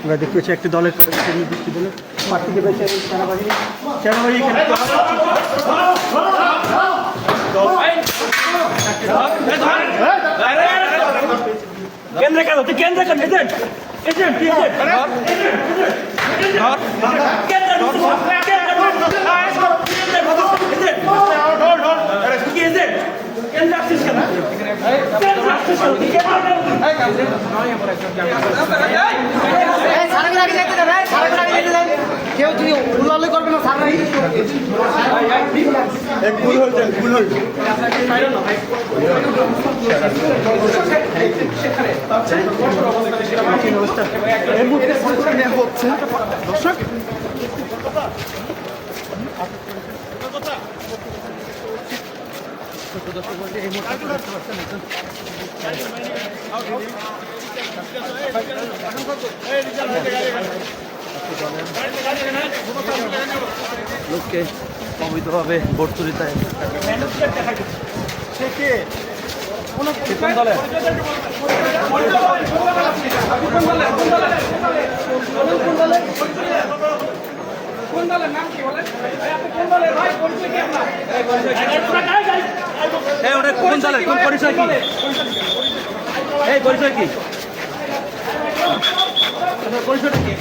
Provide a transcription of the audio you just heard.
আমরা দেখতে পাচ্ছি একটি দলের নির্দিষ্ট দলের প্রার্থীকে পেয়েছে সেনাবাহিনী এখানে কেন্দ্র কেন তুই কেন্দ্র কেন এজেন্ট এজেন্ট কেউ তুমি উল্লাল করবে না সারা হচ্ছে দর্শক এই মুহূর্তে দেখতে পাচ্ছেন লোককে অবৈধভাবে ভোট চুরিতে কোন দলে কোন দলের নাম কি বলেন কোন দলের ভাই পরিচয় কি আপনার কোন দলের কোন পরিচয় কি এই পরিচয় কি পরিচয়টা কি